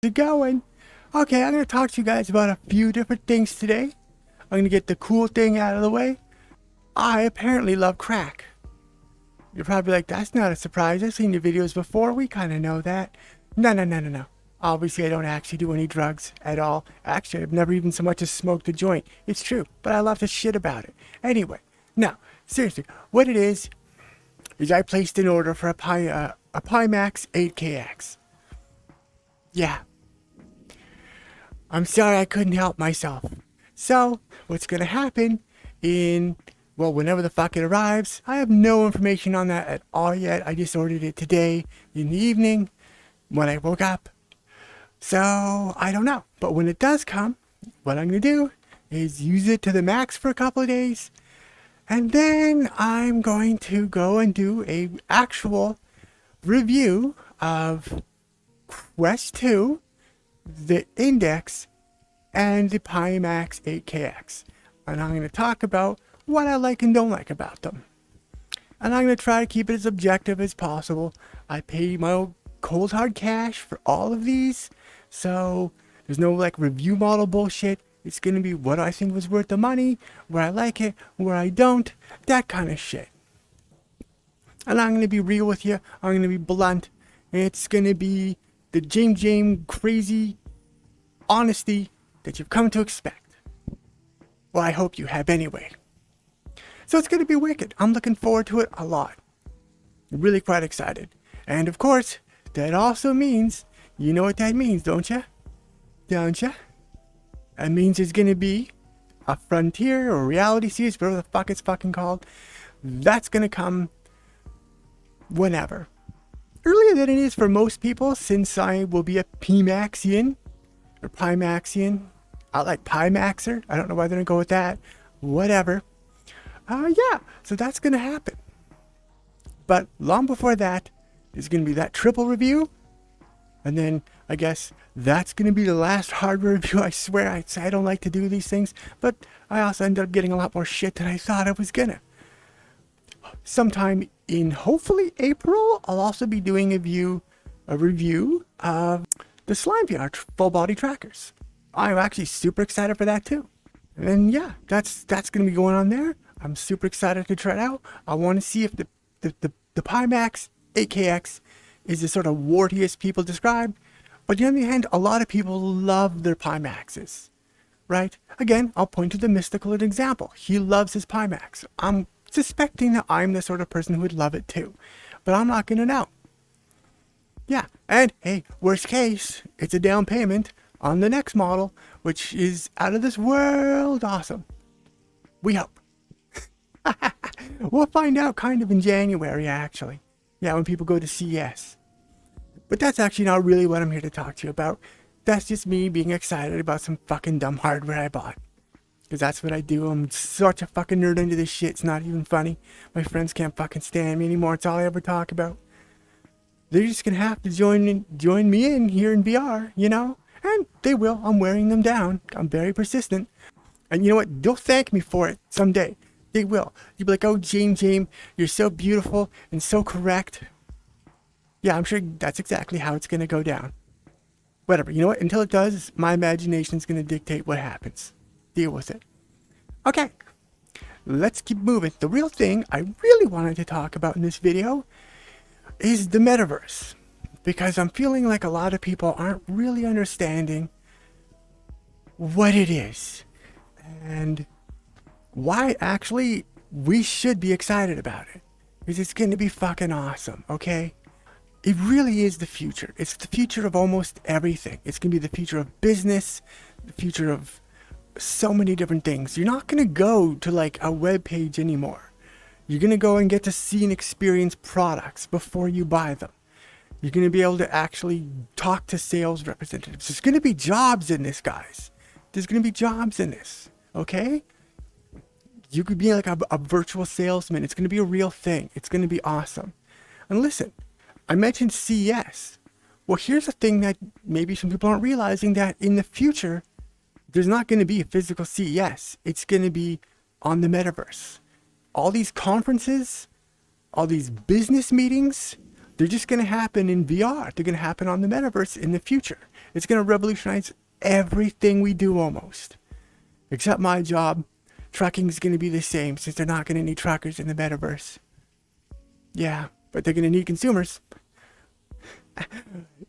It going? Okay, I'm going to talk to you guys about a few different things today. I'm going to get the cool thing out of the way. I apparently love crack. You're probably like, that's not a surprise. I've seen your videos before. We kind of know that. No. Obviously, I don't actually do any drugs at all. Actually, I've never even so much as smoked a joint. It's true, but I love to shit about it. Anyway, now, seriously, what it is I placed an order for a Pimax 8KX. Yeah. I'm sorry I couldn't help myself. So, what's going to happen whenever the fuck it arrives, I have no information on that at all yet. I just ordered it today in the evening when I woke up. So, I don't know. But when it does come, what I'm going to do is use it to the max for a couple of days. And then I'm going to go and do a actual review of Quest 2, the Index, and the Pimax 8KX. And I'm going to talk about what I like and don't like about them. And I'm going to try to keep it as objective as possible. I pay my own cold hard cash for all of these, so there's no review model bullshit. It's going to be what I think was worth the money, where I like it, where I don't, that kind of shit. And I'm going to be real with you. I'm going to be blunt. It's going to be the James crazy honesty that you've come to expect. Well, I hope you have anyway. So it's going to be wicked. I'm looking forward to it a lot. Really quite excited. And of course, that also means, you know what that means, don't you? Don't you? That means it's going to be a Frontier or reality series, whatever the fuck it's fucking called. That's going to come whenever. Earlier than it is for most people, since I will be a Pimaxian or Pimaxian. I like Pimaxer. I don't know why they don't go with that. Whatever. Yeah, so that's going to happen. But long before that, there's going to be that triple review. And then I guess that's going to be the last hardware review. I swear, I don't like to do these things. But I also ended up getting a lot more shit than I thought I was going to. Sometime in hopefully April, I'll also be doing a review of the Slime VR full body trackers. I'm actually super excited for that too. And yeah, that's going to be going on there. I'm super excited to try it out. I want to see if the Pimax 8KX is the sort of wartiest people describe. But on the other hand, a lot of people love their Pimaxes, right? Again, I'll point to the Mystical as an example. He loves his Pimax. I'm suspecting that I'm the sort of person who would love it too. But I'm not going to know. Yeah, and hey, worst case, it's a down payment on the next model, which is out of this world awesome. We hope. We'll find out kind of in January, actually. Yeah, when people go to CES. But that's actually not really what I'm here to talk to you about. That's just me being excited about some fucking dumb hardware I bought. Because that's what I do. I'm such a fucking nerd into this shit. It's not even funny. My friends can't fucking stand me anymore. It's all I ever talk about. They're just going to have to join me in here in VR, you know? And they will. I'm wearing them down. I'm very persistent. And you know what? They'll thank me for it someday. They will. You'll be like, oh, James, you're so beautiful and so correct. Yeah, I'm sure that's exactly how it's going to go down. Whatever. You know what? Until it does, my imagination's going to dictate what happens. Deal with it. Okay. Let's keep moving. The real thing I really wanted to talk about in this video is the metaverse. Because I'm feeling like a lot of people aren't really understanding what it is. And why actually we should be excited about it. Because it's going to be fucking awesome, okay? It really is the future. It's the future of almost everything. It's going to be the future of business, the future of so many different things. You're not going to go to a web page anymore. You're going to go and get to see and experience products before you buy them. You're going to be able to actually talk to sales representatives. There's going to be jobs in this, guys. There's going to be jobs in this, okay? You could be like a virtual salesman. It's going to be a real thing. It's going to be awesome. And listen, I mentioned CES. Well, here's the thing that maybe some people aren't realizing, that in the future, there's not going to be a physical CES. It's going to be on the metaverse. All these conferences, all these business meetings, They're just going to happen in VR. They're going to happen on the metaverse in the future. It's going to revolutionize everything we do almost. Except my job. Trucking is going to be the same since they're not going to need truckers in the metaverse. Yeah, but they're going to need consumers.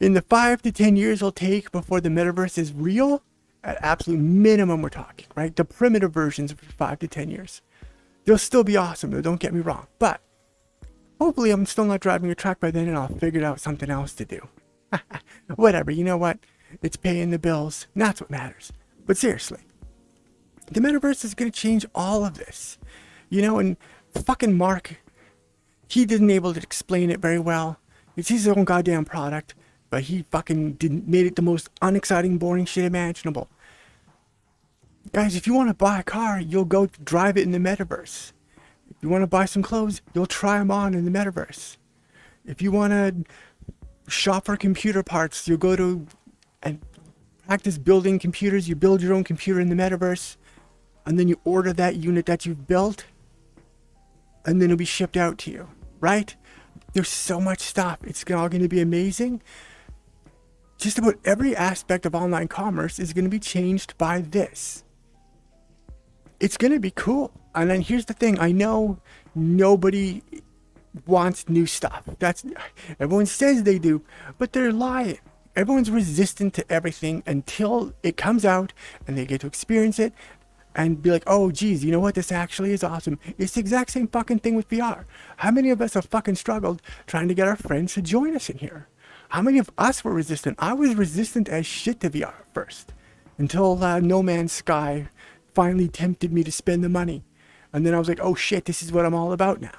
In the 5 to 10 years it'll take before the metaverse is real, at absolute minimum we're talking, right? The primitive versions for 5 to 10 years. They'll still be awesome, though, don't get me wrong. But hopefully I'm still not driving a truck by then and I'll figure out something else to do. Whatever, you know what? It's paying the bills, and that's what matters. But seriously, the metaverse is going to change all of this. You know, and fucking Mark, he didn't able to explain it very well. It's his own goddamn product, but he fucking made it the most unexciting, boring shit imaginable. Guys, if you want to buy a car, you'll go drive it in the metaverse. If you want to buy some clothes, you'll try them on in the metaverse. If you want to shop for computer parts, you'll go to and practice building computers. You build your own computer in the metaverse, and then you order that unit that you've built, and then it'll be shipped out to you, right? There's so much stuff. It's all going to be amazing. Just about every aspect of online commerce is going to be changed by this. It's going to be cool. And then here's the thing. I know nobody wants new stuff. Everyone says they do, but they're lying. Everyone's resistant to everything until it comes out and they get to experience it and be like, oh, geez, you know what? This actually is awesome. It's the exact same fucking thing with VR. How many of us have fucking struggled trying to get our friends to join us in here? How many of us were resistant? I was resistant as shit to VR at first, until No Man's Sky finally tempted me to spend the money. And then I was like, oh shit, this is what I'm all about now.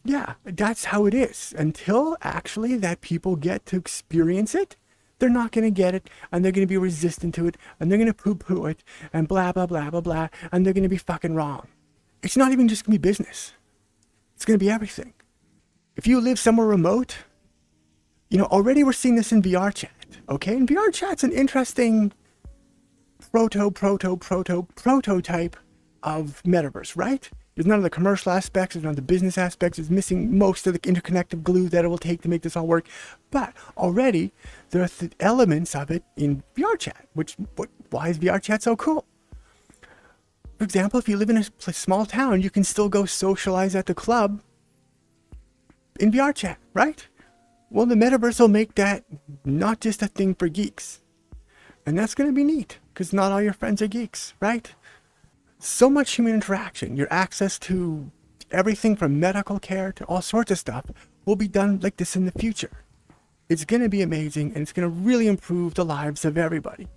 Yeah, that's how it is. Until actually that people get to experience it, they're not going to get it, and they're going to be resistant to it, and they're going to poo-poo it, and blah, blah, blah, blah, blah, and they're going to be fucking wrong. It's not even just going to be business. It's going to be everything. If you live somewhere remote, you know, already we're seeing this in VR chat, okay? And VR chat's an interesting prototype of metaverse, right? There's none of the commercial aspects, there's none of the business aspects, it's missing most of the interconnective glue that it will take to make this all work. But already, there are elements of it in VR chat, why is VR chat so cool? For example, if you live in a small town, you can still go socialize at the club in VR chat, right? Well, the metaverse will make that not just a thing for geeks. And that's going to be neat, because not all your friends are geeks, right? So much human interaction, your access to everything from medical care to all sorts of stuff will be done like this in the future. It's going to be amazing, and it's going to really improve the lives of everybody.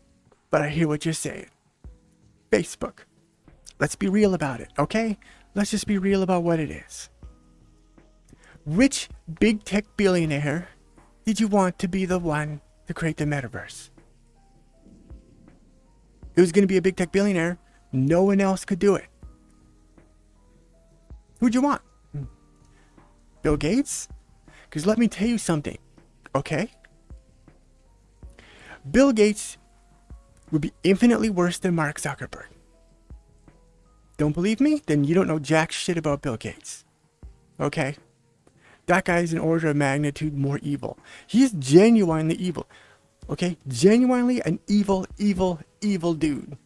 But I hear what you're saying. Facebook. Let's be real about it, okay? Let's just be real about what it is. Which big tech billionaire did you want to be the one to create the metaverse? It was going to be a big tech billionaire. No one else could do it. Who'd you want? Bill Gates? Because let me tell you something, okay? Bill Gates would be infinitely worse than Mark Zuckerberg. Don't believe me? Then you don't know jack shit about Bill Gates. Okay? That guy's an order of magnitude more evil. He's genuinely evil. Okay? Genuinely an evil dude.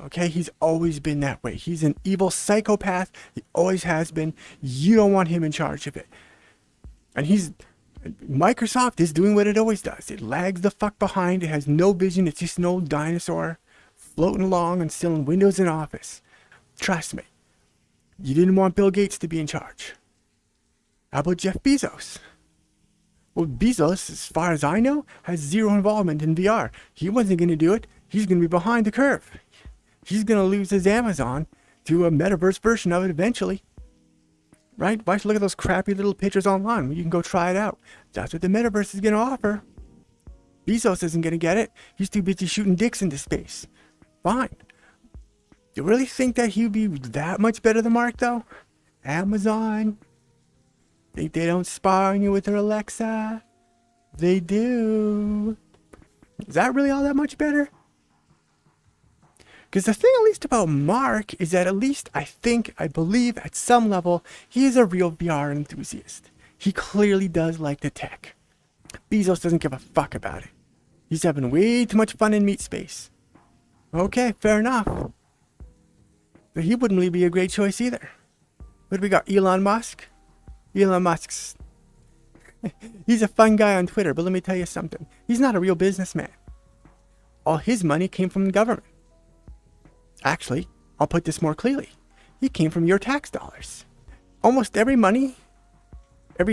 Okay? He's always been that way. He's an evil psychopath. He always has been. You don't want him in charge of it. And Microsoft is doing what it always does. It lags the fuck behind. It has no vision. It's just an old dinosaur floating along and still in Windows and Office. Trust me. You didn't want Bill Gates to be in charge. How about Jeff Bezos? Well, Bezos, as far as I know, has zero involvement in VR. He wasn't going to do it. He's going to be behind the curve. He's going to lose his Amazon to a metaverse version of it eventually. Right? Why should you look at those crappy little pictures online when you can go try it out? That's what the metaverse is going to offer. Bezos isn't going to get it. He's too busy shooting dicks into space. Fine. You really think that he'd be that much better than Mark, though? Amazon. Think they don't spy on you with their Alexa? They do. Is that really all that much better? Because the thing at least about Mark is that at least I believe at some level, he is a real VR enthusiast. He clearly does like the tech. Bezos doesn't give a fuck about it. He's having way too much fun in meat space. Okay, fair enough. But he wouldn't really be a great choice either. What do we got? Elon Musk? Elon Musk's... he's a fun guy on Twitter, but let me tell you something. He's not a real businessman. All his money came from the government. Actually, I'll put this more clearly. He came from your tax dollars. Almost every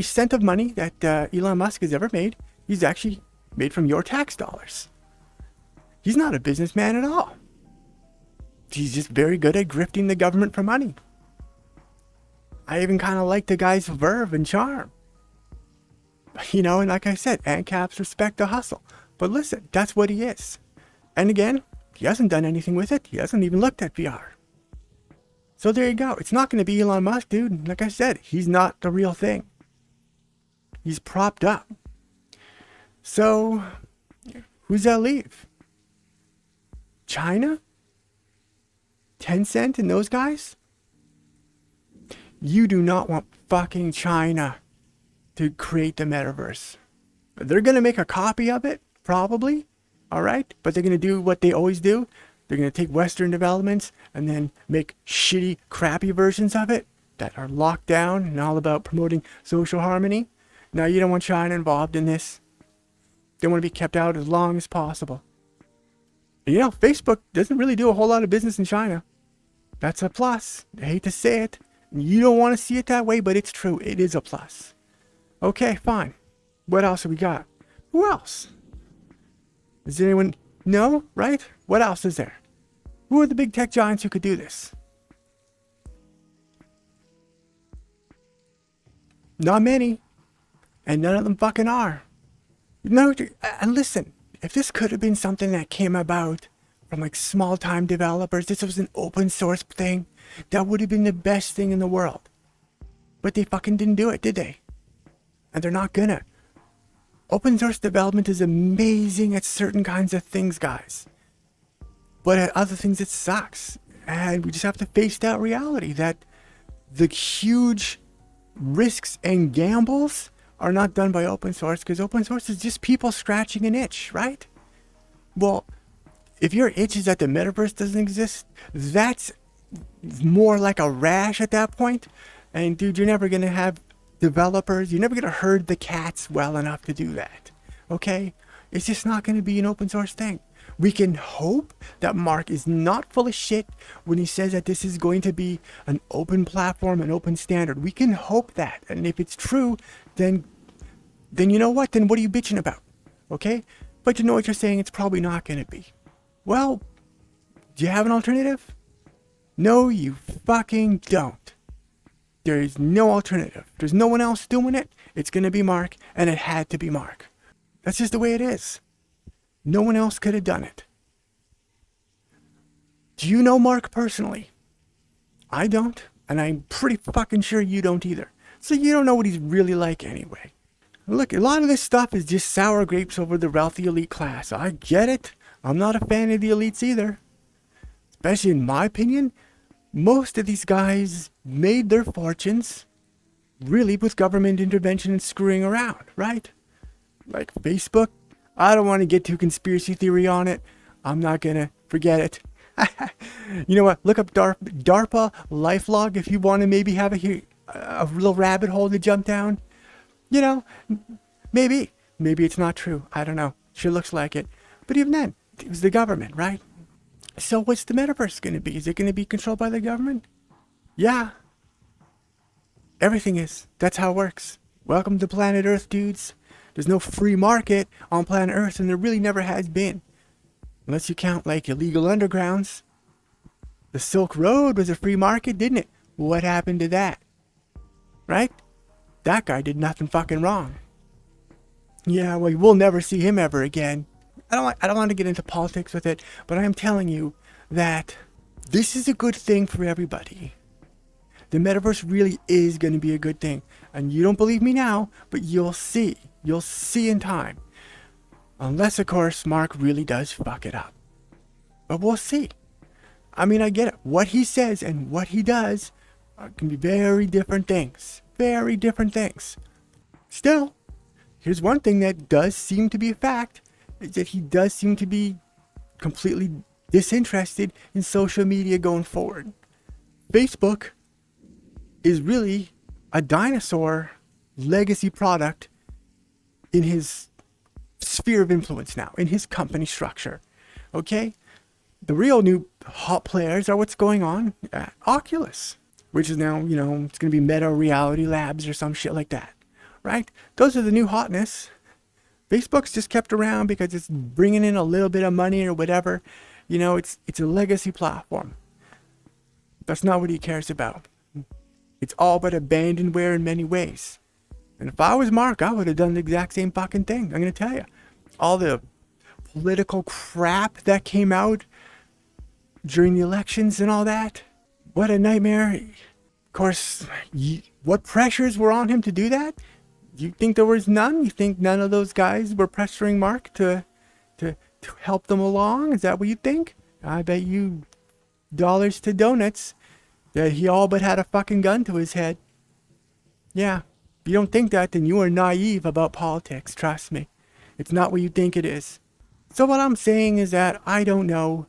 cent of money that Elon Musk has ever made, he's actually made from your tax dollars. He's not a businessman at all. He's just very good at grifting the government for money. I even kind of like the guy's verve and charm. You know, and like I said, ANCAPs respect the hustle. But listen, that's what he is. And again, he hasn't done anything with it. He hasn't even looked at VR. So there you go. It's not going to be Elon Musk, dude. Like I said, he's not the real thing. He's propped up. So, who's that leave? China? Tencent and those guys? You do not want fucking China to create the metaverse. They're going to make a copy of it, probably. Alright? But they're going to do what they always do. They're going to take Western developments and then make shitty, crappy versions of it that are locked down and all about promoting social harmony. Now, you don't want China involved in this. They want to be kept out as long as possible. And, you know, Facebook doesn't really do a whole lot of business in China. That's a plus. I hate to say it. You don't want to see it that way, but it's true. It is a plus. Okay, fine. What else have we got? Who else? Is there anyone? No, right? What else is there? Who are the big tech giants who could do this? Not many. And none of them fucking are. No, and listen, if this could have been something that came about from like small time developers, this was an open source thing, that would have been the best thing in the world. But they fucking didn't do it, did they? And they're not gonna. Open source development is amazing at certain kinds of things, guys. But at other things, it sucks. And we just have to face that reality that the huge risks and gambles are not done by open source, because open source is just people scratching an itch, right? Well, if your itch is that the metaverse doesn't exist, that's more like a rash at that point. And dude, you're never going to have developers, you're never going to herd the cats well enough to do that. Okay? It's just not going to be an open source thing. We can hope that Mark is not full of shit when he says that this is going to be an open platform, an open standard. We can hope that. And if it's true, then you know what? Then what are you bitching about? Okay? But you know what you're saying? It's probably not going to be. Well, do you have an alternative? No, you fucking don't. There is no alternative. There's no one else doing it. It's going to be Mark, and it had to be Mark. That's just the way it is. No one else could have done it. Do you know Mark personally? I don't, and I'm pretty fucking sure you don't either. So you don't know what he's really like anyway. Look, a lot of this stuff is just sour grapes over the wealthy elite class. I get it. I'm not a fan of the elites either. Especially in my opinion, most of these guys made their fortunes really with government intervention and screwing around, right? Like Facebook. I don't want to get too conspiracy theory on it. I'm not going to forget it. You know what? Look up DARPA LifeLog if you want to maybe have a little rabbit hole to jump down. You know, maybe it's not true. I don't know. Sure looks like it. But even then, it was the government, right? So what's the metaverse going to be? Is it going to be controlled by the government? Yeah. Everything is. That's how it works. Welcome to planet Earth, dudes. There's no free market on planet Earth, and there really never has been. Unless you count like illegal undergrounds. The Silk Road was a free market, didn't it? What happened to that? Right? That guy did nothing fucking wrong. Yeah, well, we'll never see him ever again. I don't want to get into politics with it, but I am telling you that this is a good thing for everybody. The metaverse really is going to be a good thing. And you don't believe me now, but you'll see. You'll see in time. Unless, of course, Mark really does fuck it up. But we'll see. I mean, I get it. What he says and what he does can be very different things. Very different things. Still, here's one thing that does seem to be a fact, is that he does seem to be completely disinterested in social media going forward. Facebook is really a dinosaur legacy product in his sphere of influence now, in his company structure. Okay? The real new hot players are what's going on at Oculus, which is now, it's going to be Meta Reality Labs or some shit like that. Right? Those are the new hotness. Facebook's just kept around because it's bringing in a little bit of money or whatever. It's a legacy platform. That's not what he cares about. It's all but abandonware in many ways. And if I was Mark, I would have done the exact same fucking thing. I'm going to tell you. All the political crap that came out during the elections and all that. What a nightmare. Of course, what pressures were on him to do that? You think there was none? You think none of those guys were pressuring Mark to help them along? Is that what you think? I bet you dollars to donuts that he all but had a fucking gun to his head. Yeah, if you don't think that, then you are naive about politics, trust me. It's not what you think it is. So what I'm saying is that I don't know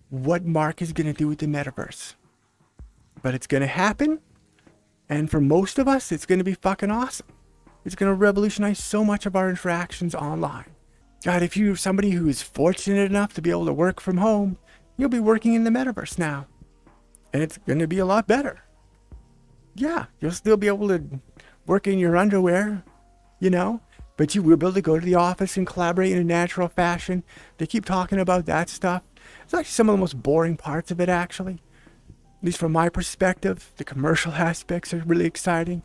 what Mark is going to do with the metaverse. But it's going to happen, and for most of us, it's going to be fucking awesome. It's going to revolutionize so much of our interactions online. God, if you're somebody who is fortunate enough to be able to work from home, you'll be working in the metaverse now. And it's going to be a lot better. Yeah, you'll still be able to work in your underwear, but you will be able to go to the office and collaborate in a natural fashion. They keep talking about that stuff. It's actually some of the most boring parts of it, actually. At least from my perspective, the commercial aspects are really exciting.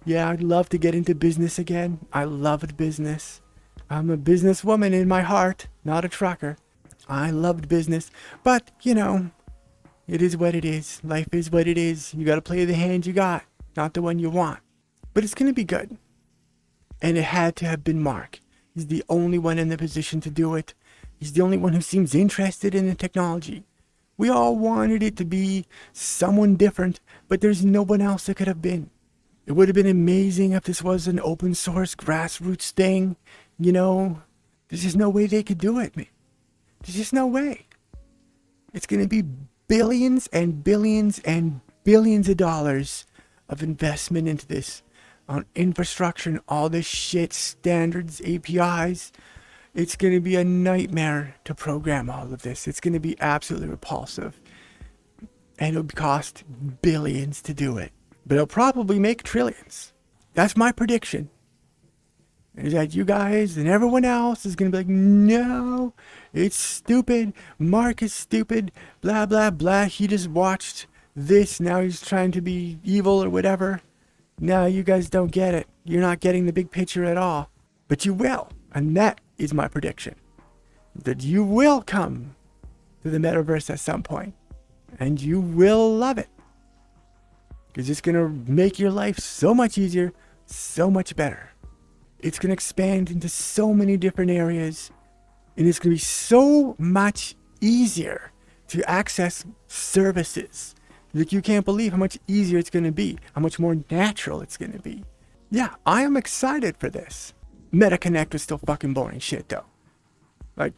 Yeah, I'd love to get into business again. I loved business. I'm a businesswoman in my heart, not a trucker. I loved business. But, it is what it is. Life is what it is. You got to play the hand you got, not the one you want. But it's going to be good. And it had to have been Mark. He's the only one in the position to do it. He's the only one who seems interested in the technology. We all wanted it to be someone different, but there's no one else that could have been. It would have been amazing if this was an open source grassroots thing. There's just no way they could do it, man. There's just no way. It's going to be billions and billions and billions of dollars of investment into this on infrastructure and all this shit, standards, APIs. It's going to be a nightmare to program all of this. It's going to be absolutely repulsive. And it'll cost billions to do it. But it'll probably make trillions. That's my prediction. Is that you guys and everyone else is going to be like, no, it's stupid. Mark is stupid. Blah, blah, blah. He just watched this. Now he's trying to be evil or whatever. No, you guys don't get it. You're not getting the big picture at all. But you will. And that is my prediction. That you will come to the metaverse at some point. And you will love it. Because it's going to make your life so much easier, so much better. It's going to expand into so many different areas. And it's going to be so much easier to access services. Like, you can't believe how much easier it's going to be. How much more natural it's going to be. Yeah, I am excited for this. MetaConnect was still fucking boring shit, though. Like,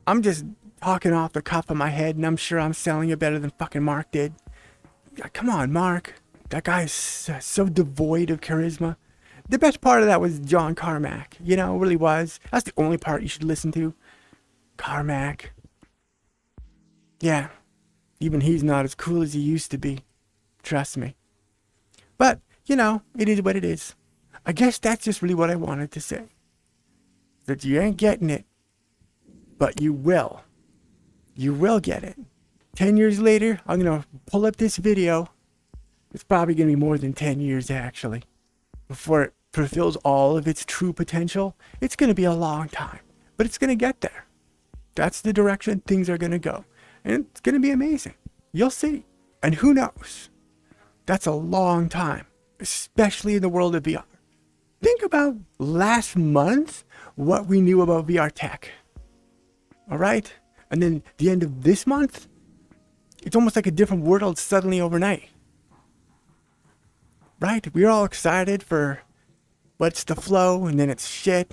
I'm just talking off the cuff of my head, and I'm sure I'm selling it better than fucking Mark did. Come on, Mark. That guy is so devoid of charisma. The best part of that was John Carmack. It really was. That's the only part you should listen to. Carmack. Yeah. Even he's not as cool as he used to be. Trust me. But, it is what it is. I guess that's just really what I wanted to say. That you ain't getting it. But you will. You will get it. 10 years later, I'm going to pull up this video. It's probably going to be more than 10 years, actually. Before it fulfills all of its true potential. It's going to be a long time. But it's going to get there. That's the direction things are going to go. And it's going to be amazing. You'll see. And who knows? That's a long time. Especially in the world of VR. Think about last month, what we knew about VR tech. Alright? And then the end of this month, it's almost like a different world suddenly overnight. Right? We're all excited for What's the flow? And then it's shit.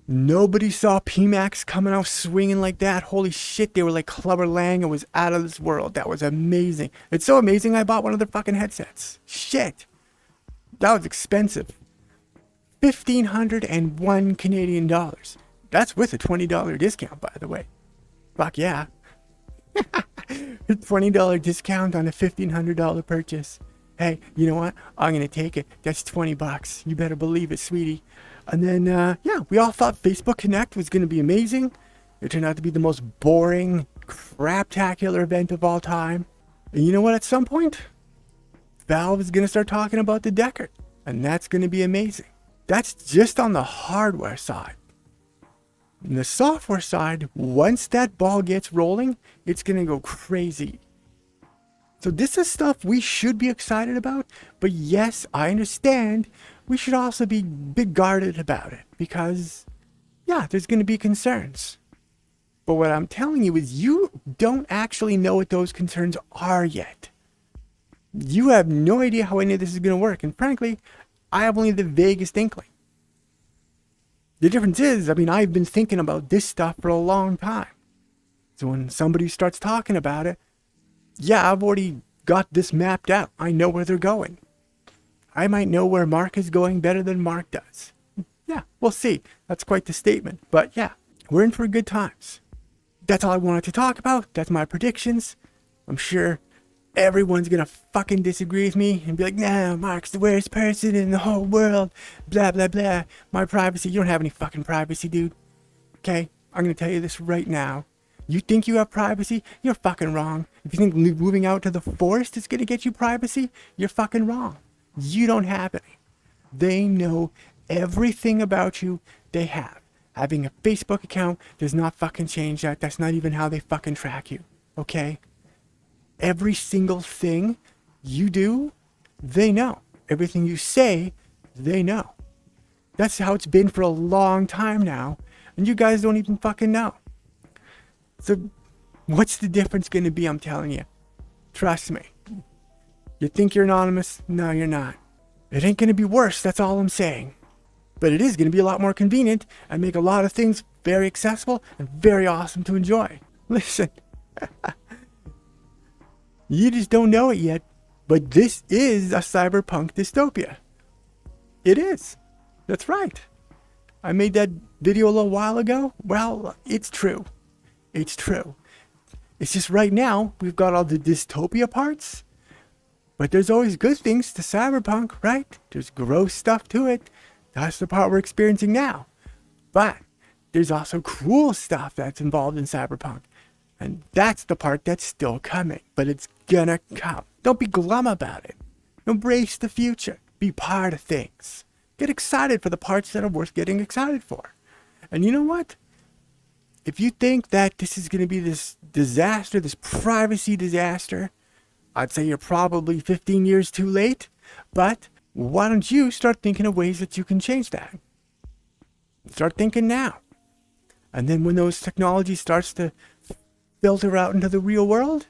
Nobody saw PMAX coming out swinging like that. Holy shit, they were like Clubber Lang. It was out of this world. That was amazing. It's so amazing I bought one of their fucking headsets. Shit. That was expensive. 1,501 Canadian dollars. That's with a $20 discount, by the way. Fuck yeah. $20 discount on a $1,500 purchase. Hey, you know what? I'm going to take it. That's $20. You better believe it, sweetie. And then, yeah, we all thought Facebook Connect was going to be amazing. It turned out to be the most boring, craptacular event of all time. And you know what? At some point, Valve is going to start talking about the Deckard. And that's going to be amazing. That's just on the hardware side. On the software side, once that ball gets rolling, it's going to go crazy. So this is stuff we should be excited about, but yes, I understand we should also be big guarded about it because, yeah, there's going to be concerns. But what I'm telling you is you don't actually know what those concerns are yet. You have no idea how any of this is going to work, and frankly, I have only the vaguest inkling. The difference is, I mean, I've been thinking about this stuff for a long time. So when somebody starts talking about it, yeah, I've already got this mapped out. I know where they're going. I might know where Mark is going better than Mark does. Yeah, we'll see. That's quite the statement. But yeah, we're in for good times. That's all I wanted to talk about. That's my predictions. I'm sure everyone's gonna fucking disagree with me and be like, nah, Mark's the worst person in the whole world. Blah, blah, blah. My privacy. You don't have any fucking privacy, dude. Okay? I'm gonna tell you this right now. You think you have privacy? You're fucking wrong. If you think moving out to the forest is going to get you privacy, you're fucking wrong. You don't have any. They know everything about you they have. Having a Facebook account does not fucking change that. That's not even how they fucking track you. Okay? Every single thing you do, they know. Everything you say, they know. That's how it's been for a long time now. And you guys don't even fucking know. So, what's the difference going to be? I'm telling you. Trust me. You think you're anonymous? No, you're not. It ain't going to be worse, that's all I'm saying. But it is going to be a lot more convenient and make a lot of things very accessible and very awesome to enjoy. Listen. You just don't know it yet, but this is a cyberpunk dystopia. It is. That's right. I made that video a little while ago. Well, it's true. It's true. It's just right now, we've got all the dystopia parts, but there's always good things to cyberpunk, right? There's gross stuff to it. That's the part we're experiencing now. But there's also cool stuff that's involved in cyberpunk. And that's the part that's still coming, but it's gonna come. Don't be glum about it. Embrace the future. Be part of things. Get excited for the parts that are worth getting excited for. And you know what? If you think that this is going to be this disaster, this privacy disaster, I'd say you're probably 15 years too late. But why don't you start thinking of ways that you can change that? Start thinking now. And then when those technologies starts to filter out into the real world,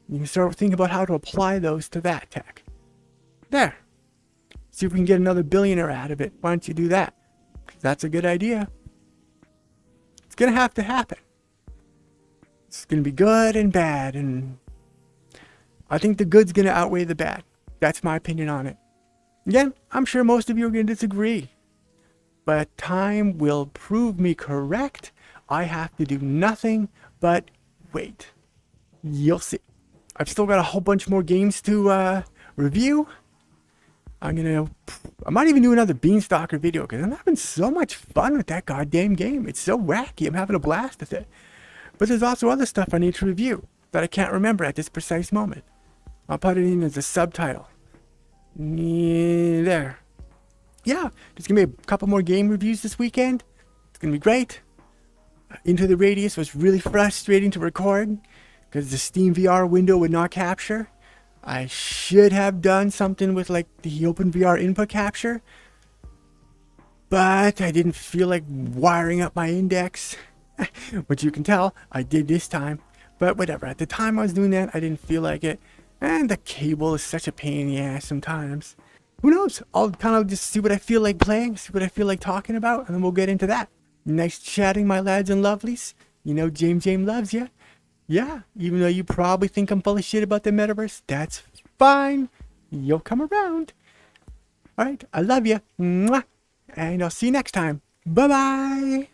you can start thinking about how to apply those to that tech. There. See if we can get another billionaire out of it. Why don't you do that? 'Cause that's a good idea. It's going to have to happen. It's going to be good and bad, and I think the good's going to outweigh the bad. That's my opinion on it. Again, I'm sure most of you are going to disagree, but time will prove me correct. I have to do nothing but wait. You'll see. I've still got a whole bunch more games to review. I might even do another Beanstalker video because I'm having so much fun with that goddamn game. It's so wacky. I'm having a blast with it. But there's also other stuff I need to review that I can't remember at this precise moment. I'll put it in as a subtitle. Yeah, there. Yeah, there's going to be a couple more game reviews this weekend. It's going to be great. Into the Radius was really frustrating to record because the Steam VR window would not capture. I should have done something with like the OpenVR input capture, but I didn't feel like wiring up my index, which you can tell I did this time. But whatever, at the time I was doing that, I didn't feel like it, and the cable is such a pain in the ass sometimes. who knows? I'll kind of just see what I feel like playing, see what I feel like talking about, and then we'll get into that. Nice chatting, my lads and lovelies. You know, James loves you. Yeah, even though you probably think I'm full of shit about the metaverse, that's fine. You'll come around. All right, I love you. Mwah. And I'll see you next time. Bye-bye.